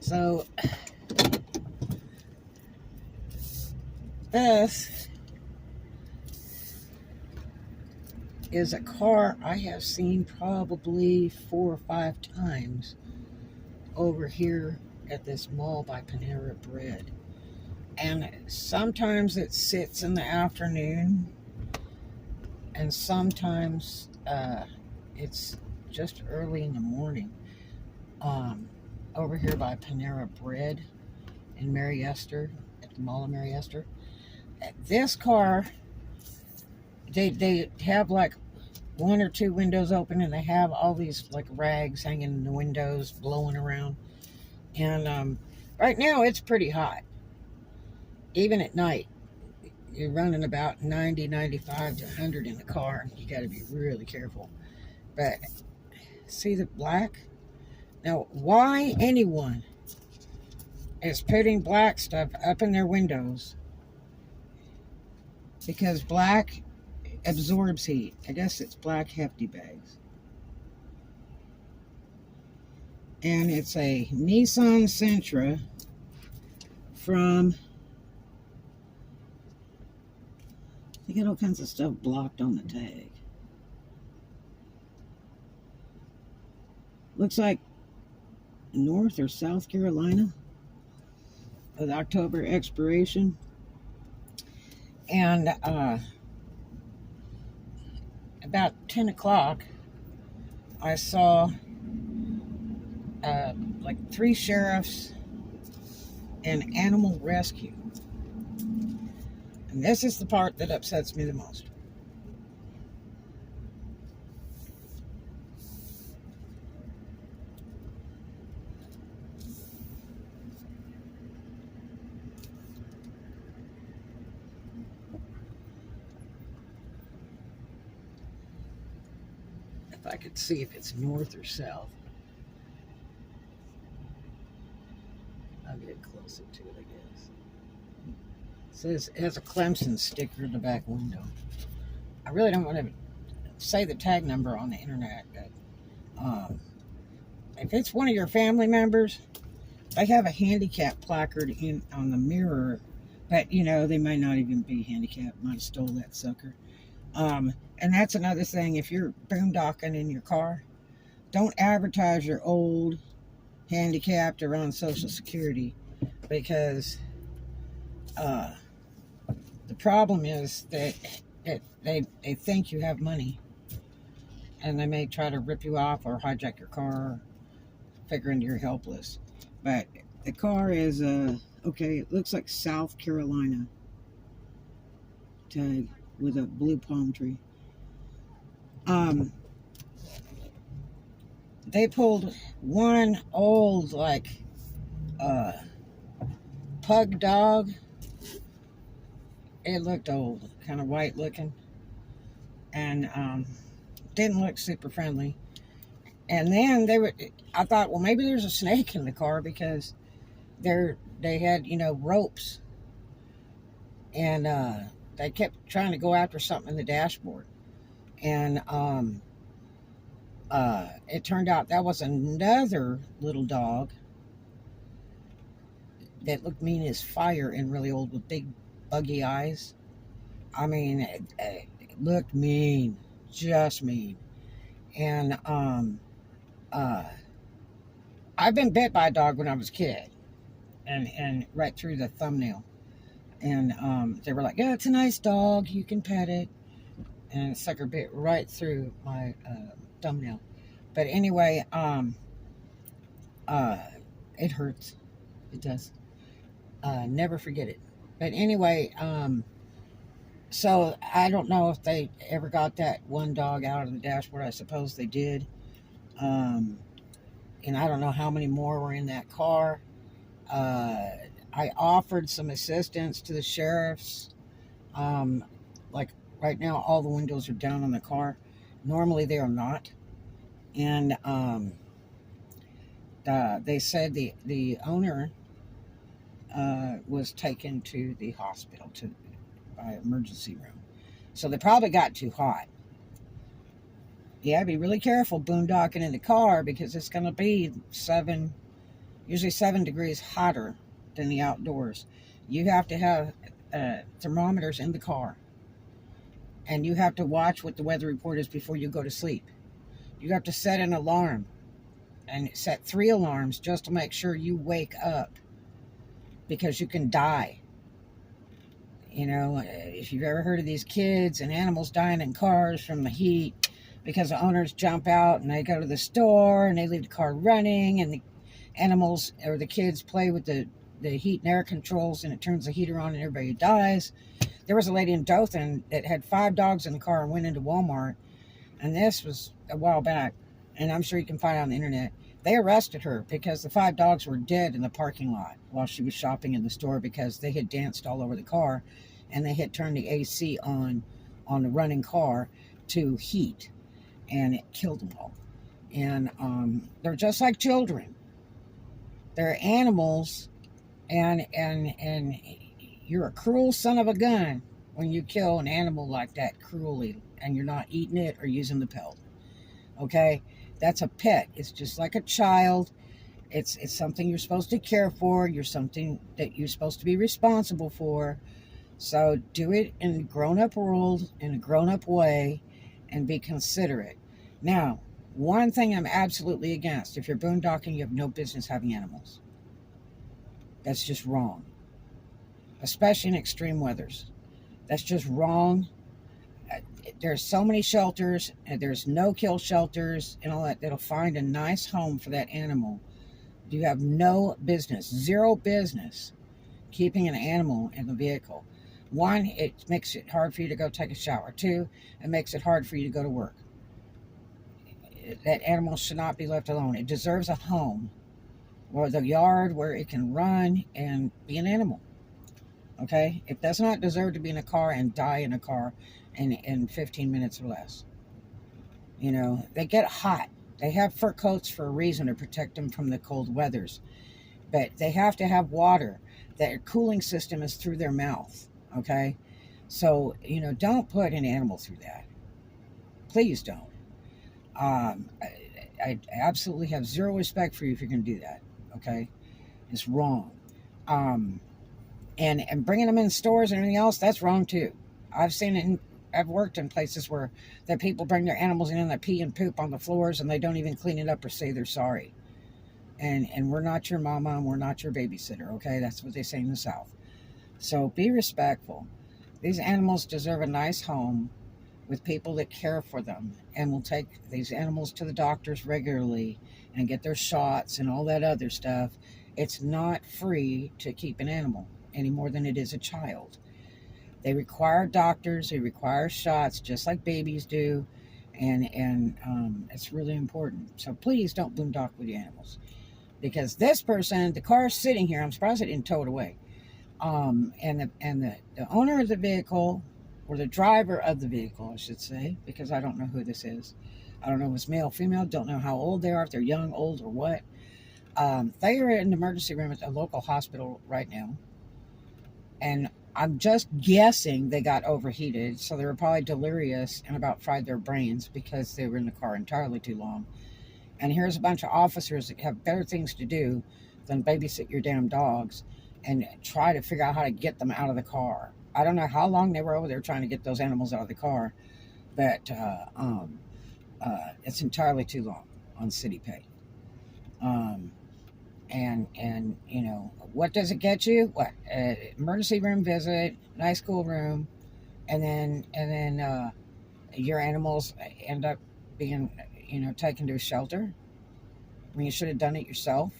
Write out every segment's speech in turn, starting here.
So this is a car I have seen probably 4 or 5 times over here at this mall by Panera Bread. And sometimes it sits in the afternoon, and sometimes it's just early in the morning. Over here by Panera Bread in Mary Esther, at the Mall of Mary Esther. This car, they have like 1 or 2 windows open, and they have all these like rags hanging in the windows, blowing around. And right now it's pretty hot. Even at night, you're running about 90, 95 to 100 in the car. You got to be really careful. But see the black? Now, why anyone is putting black stuff up in their windows? Because black absorbs heat. I guess it's black hefty bags. And it's a Nissan Sentra from, they got all kinds of stuff blocked on the tag. Looks like North or South Carolina with October expiration. And about 10 o'clock, I saw like 3 sheriffs and animal rescue. And this is the part that upsets me the most. If I could see if it's north or south. I'll get closer to it, I guess. It says it has a Clemson sticker in the back window. I really don't want to say the tag number on the internet, but if it's one of your family members, they have a handicap placard on the mirror, but you know, they might not even be handicapped, might have stole that sucker. And that's another thing, if you're boondocking in your car, don't advertise you're old, handicapped, or on Social Security, because the problem is that they think you have money, and they may try to rip you off or hijack your car, figuring you're helpless. But the car is, okay, it looks like South Carolina tag with a blue palm tree. They pulled one old, like, pug dog. It looked old, kind of white looking, and didn't look super friendly. And then I thought, well, maybe there's a snake in the car, because they had, you know, ropes, and they kept trying to go after something in the dashboard. And it turned out that was another little dog that looked mean as fire and really old with big buggy eyes. I mean, it looked mean, just mean. And I've been bit by a dog when I was a kid, and right through the thumbnail. And they were like, yeah, it's a nice dog, you can pet it. And the sucker bit right through my thumbnail. But anyway, it hurts. It does. Never forget it. But anyway, so I don't know if they ever got that one dog out of the dashboard. I suppose they did. And I don't know how many more were in that car. I offered some assistance to the sheriffs. Like right now, all the windows are down on the car. Normally they are not. And they said the owner was taken to the hospital by emergency room. So they probably got too hot. Yeah, be really careful boondocking in the car, because it's going to be 7 usually 7 degrees hotter than the outdoors. You have to have thermometers in the car, and you have to watch what the weather report is before you go to sleep. You have to set an alarm and set 3 alarms just to make sure you wake up, because you can die. You know, if you've ever heard of these kids and animals dying in cars from the heat because the owners jump out and they go to the store and they leave the car running, and the animals or the kids play with the heat and air controls, and it turns the heater on and everybody dies. There was a lady in Dothan that had 5 dogs in the car and went into Walmart, and this was a while back, and I'm sure you can find it on the internet. They arrested her because the 5 dogs were dead in the parking lot while she was shopping in the store, because they had danced all over the car and they had turned the AC on the running car to heat, and it killed them all. And they're just like children. They're animals, and you're a cruel son of a gun when you kill an animal like that cruelly, and you're not eating it or using the pelt. Okay? That's a pet. It's just like a child. It's something you're supposed to care for. You're something that you're supposed to be responsible for. So do it in a grown-up world, in a grown-up way, and be considerate. Now, one thing I'm absolutely against: if you're boondocking, you have no business having animals. That's just wrong, especially in extreme weathers. That's just wrong. There's so many shelters, and there's no-kill shelters and all that, that'll find a nice home for that animal. You have no business, zero business, keeping an animal in the vehicle. 1, it makes it hard for you to go take a shower. 2, it makes it hard for you to go to work. That animal should not be left alone. It deserves a home, or the yard where it can run and be an animal. Okay? It does not deserve to be in a car and die in a car in 15 minutes or less. You know, they get hot. They have fur coats for a reason, to protect them from the cold weathers. But they have to have water. Their cooling system is through their mouth. Okay? So, you know, don't put an animal through that. Please don't. I absolutely have zero respect for you if you're going to do that. Okay? It's wrong. And bringing them in stores and everything else, that's wrong too. I've seen it. I've worked in places where the people bring their animals in and they pee and poop on the floors, and they don't even clean it up or say they're sorry. And we're not your mama, and we're not your babysitter. Okay? That's what they say in the South. So be respectful. These animals deserve a nice home with people that care for them and will take these animals to the doctors regularly and get their shots and all that other stuff. It's not free to keep an animal any more than it is a child. They require doctors, they require shots just like babies do, and it's really important. So please don't boondock with the animals, because this person, the car is sitting here. I'm surprised it didn't tow it away. And the owner of the vehicle, or the driver of the vehicle, I should say, because I don't know who this is. I don't know if it's male or female. Don't know how old they are, if they're young, old, or what. They are in the emergency room at a local hospital right now. And I'm just guessing they got overheated, so they were probably delirious and about fried their brains because they were in the car entirely too long. And here's a bunch of officers that have better things to do than babysit your damn dogs and try to figure out how to get them out of the car. I don't know how long they were over there trying to get those animals out of the car, but it's entirely too long on city pay. And you know, what does it get you? What? Emergency room visit, nice cool room, and then your animals end up being, you know, taken to a shelter when you should have done it yourself.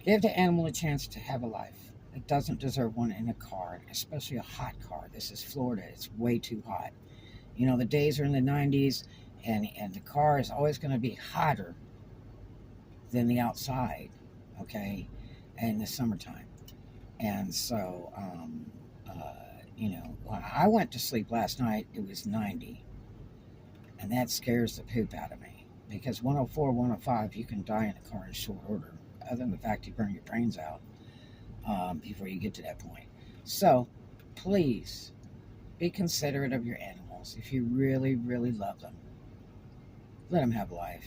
Give the animal a chance to have a life. It doesn't deserve one in a car, especially a hot car. This is Florida. It's way too hot. You know, the days are in the 90s, and the car is always going to be hotter than the outside, okay, in the summertime. And so, you know, when I went to sleep last night, it was 90. And that scares the poop out of me, because 104, 105, you can die in a car in short order, other than the fact you burn your brains out before you get to that point. So please be considerate of your animals. If you really, really love them, let them have life.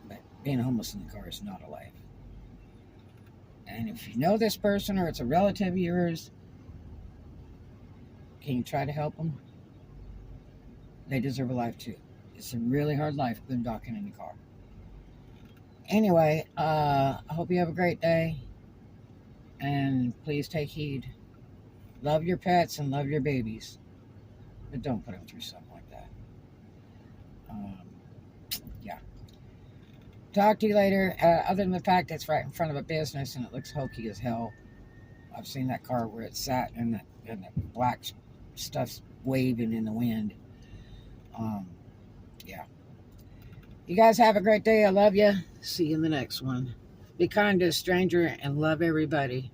But being homeless in the car is not a life. And if you know this person or it's a relative of yours, can you try to help them? They deserve a life too. It's a really hard life boondocking in the car. Anyway, I hope you have a great day. And please take heed. Love your pets and love your babies. But don't put them through something like that. Yeah. Talk to you later. Other than the fact that it's right in front of a business and it looks hokey as hell. I've seen that car where it sat and the black stuff's waving in the wind. Yeah. You guys have a great day. I love you. See you in the next one. Be kind to a stranger and love everybody.